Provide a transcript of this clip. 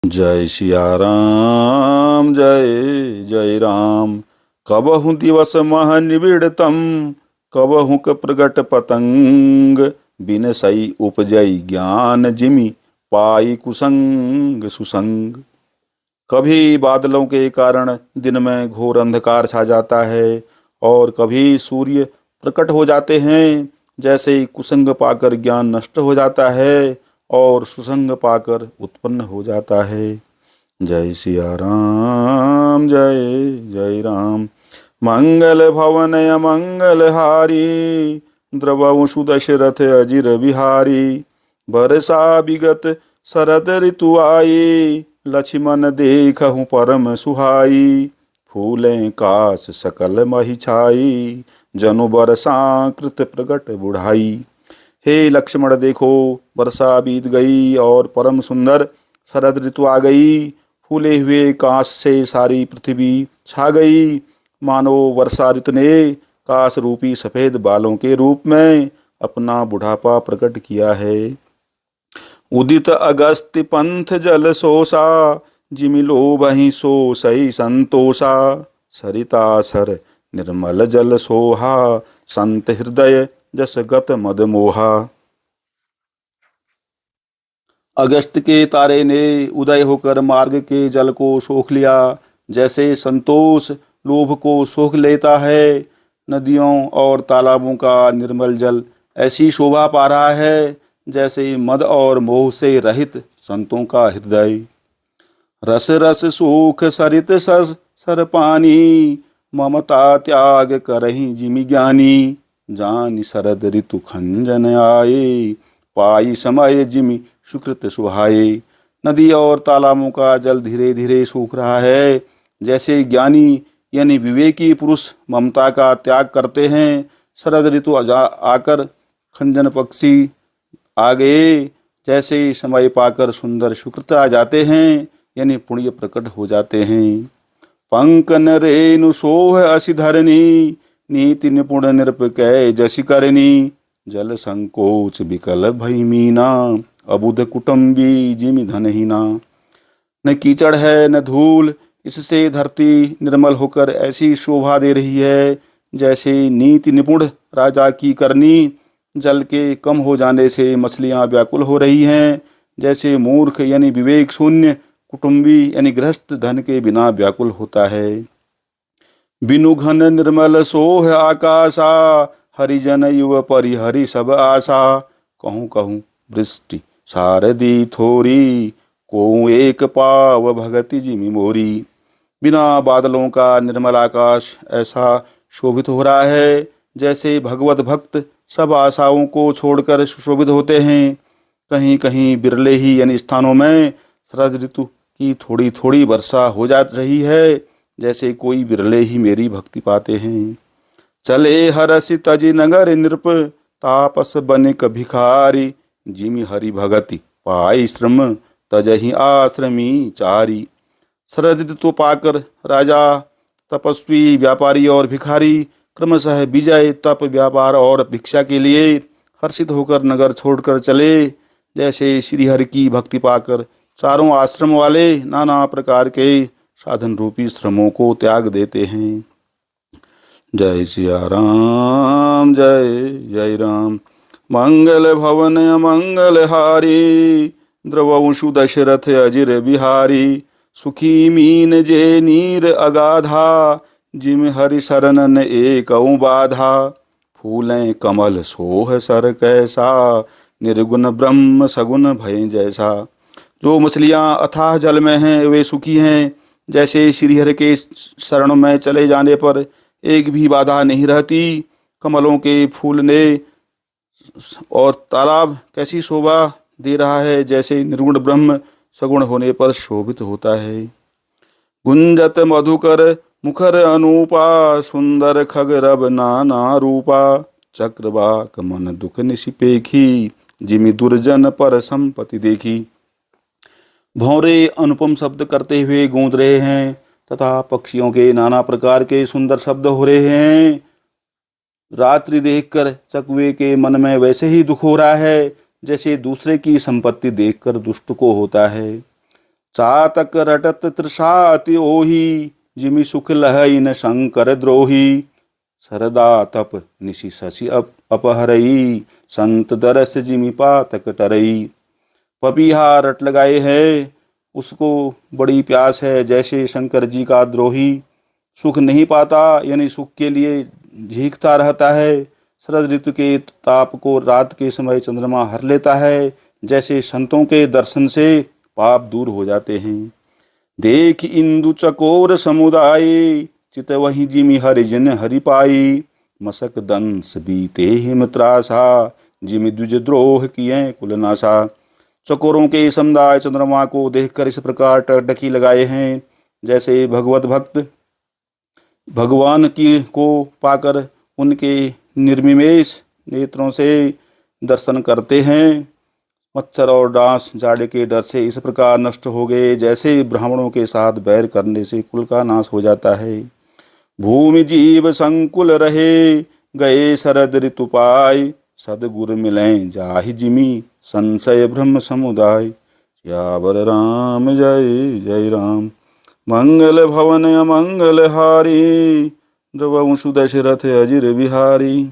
जय सिया राम जय जय राम। कबहु दिवस मह निबिड़तम, कबहु क प्रगट पतंग। बिन सई उपजई ज्ञान जिमि, पाई कुसंग सुसंग। कभी बादलों के कारण दिन में घोर अंधकार छा जाता है और कभी सूर्य प्रकट हो जाते हैं। जैसे कुसंग पाकर ज्ञान नष्ट हो जाता है और सुसंग पाकर उत्पन्न हो जाता है। जय सिया राम जय जय राम। मंगल भवन अमंगल हारी, द्रवंशु दशरथ अजिर बिहारी। बरसा विगत शरद ऋतु आई, लक्ष्मण देखहु परम सुहाई। फूलें काश सकल मही छाई, जनु बरसा कृत प्रगट बुढ़ाई। हे लक्ष्मण देखो, वर्षा बीत गई और परम सुंदर शरद ऋतु आ गई। फूले हुए काश से सारी पृथ्वी छा गई, मानो वर्षा ऋतु ने काश रूपी सफेद बालों के रूप में अपना बुढ़ापा प्रकट किया है। उदित अगस्त्य पंथ जल सोसा, जिमि लोभहि सो सही संतोषा। सरिता सर निर्मल जल सोहा, संत हृदय जस गत मद मोहा। अगस्त के तारे ने उदय होकर मार्ग के जल को सोख लिया, जैसे संतोष लोभ को सोख लेता है। नदियों और तालाबों का निर्मल जल ऐसी शोभा पा रहा है जैसे मद और मोह से रहित संतों का हृदय। रस रस सूख सरित सर सर पानी, ममता त्याग करहि जिमि ज्ञानी। जानि शरद ऋतु खंजन आए, पाई समय जिमि सुकृत सुहाए। नदी और तालाबों का जल धीरे धीरे सूख रहा है, जैसे ज्ञानी यानी विवेकी पुरुष ममता का त्याग करते हैं। शरद ऋतु आकर खंजन पक्षी आ गए, जैसे समय पाकर सुंदर सुकृत आ जाते हैं यानी पुण्य प्रकट हो जाते हैं। पंकन रेणु सोह असी धरनी, नीति निपुण निरप कै जसी करनी। जल संकोच विकल भई मीना, अबुध कुटुंबी जिमि धनहीना। न कीचड़ है न धूल, इससे धरती निर्मल होकर ऐसी शोभा दे रही है जैसे नीति निपुण राजा की करनी। जल के कम हो जाने से मछलियां व्याकुल हो रही हैं, जैसे मूर्ख यानी विवेक शून्य कुटुंबी यानी गृहस्थ धन के बिना व्याकुल होता है। बिनु घन निर्मल सोह आकाशा, हरिजन युव परिहरि सब आशा। कहूँ कहूँ वृष्टि शारदी थोरी, को एक पाव भगति जिमि मोरी। बिना बादलों का निर्मल आकाश ऐसा शोभित हो रहा है जैसे भगवत भक्त सब आशाओं को छोड़कर सुशोभित होते हैं। कहीं कहीं बिरले ही यानी स्थानों में शरद ऋतु की थोड़ी थोड़ी वर्षा हो जा रही है, जैसे कोई बिरले ही मेरी भक्ति पाते हैं। चले हरसि तजि नगर नृप, तापस बनिक भिखारी। जिमि हरि भगति पाई श्रम, तजहि आश्रमी चारी। शरद ऋतु पाकर राजा, तपस्वी, व्यापारी और भिखारी क्रमशः विजय, तप, व्यापार और भिक्षा के लिए हर्षित होकर नगर छोड़कर चले। जैसे श्रीहरि की भक्ति पाकर चारों आश्रम वाले नाना प्रकार के साधन रूपी श्रमों को त्याग देते हैं। जय सिया राम जय जय राम। मंगल भवन अमंगल हारी, द्रवंशु दशरथ अजिर बिहारी। सुखी मीन जे नीर अगाधा, जिम हरि शरणन एक बाधा। फूलें कमल सोह सर कैसा, निर्गुण ब्रह्म सगुण भय जैसा। जो मछलियाँ अथाह जल में हैं वे सुखी हैं, जैसे श्रीहरि के शरण में चले जाने पर एक भी बाधा नहीं रहती। कमलों के फूल ने और तालाब कैसी शोभा दे रहा है, जैसे निर्गुण ब्रह्म सगुण होने पर शोभित होता है। गुंजत मधुकर मुखर अनूपा, सुंदर खग रब नाना रूपा। चक्रवाक मन दुख निशिपेखी, जिमि दुर्जन पर संपत्ति देखी। भौरे अनुपम शब्द करते हुए गूंज रहे हैं तथा पक्षियों के नाना प्रकार के सुंदर शब्द हो रहे हैं। रात्रि देखकर चकवे के मन में वैसे ही दुख हो रहा है जैसे दूसरे की संपत्ति देखकर दुष्ट को होता है। चातक रटत त्रिषाति ओही, जिमि सुख लहई न शंकर द्रोही। सरदा तप निशि शशि अपहरई, संत दरस जिमि पातक टरई। पपीहा रट लगाए है, उसको बड़ी प्यास है, जैसे शंकर जी का द्रोही सुख नहीं पाता, यानी सुख के लिए झींकता रहता है। शरद ऋतु के ताप को रात के समय चंद्रमा हर लेता है, जैसे संतों के दर्शन से पाप दूर हो जाते हैं। देख इंदु चकोर समुदाय, चित वही जिमि हरिजन हरि पाई। मसक दंस बीते हिम त्रासा, जिमि द्विज द्रोह किए कुलनाशा। चकोरों के समुदाय चंद्रमा को देखकर इस प्रकार टकटकी लगाए हैं, जैसे भगवत भक्त भगवान की को पाकर उनके निर्विमेष नेत्रों से दर्शन करते हैं। मच्छर और डांस जाड़े के डर से इस प्रकार नष्ट हो गए, जैसे ब्राह्मणों के साथ बैर करने से कुल का नाश हो जाता है। भूमि जीव संकुल रहे, गए शरद ऋतु पाय। सदगुरु मिलें जाहि जिमि, संशय ब्रह्म समुदाय। सियावर राम जय जय राम। मंगल भवन अमंगल हारी, द्रवंशु दशरथ अजिर बिहारी।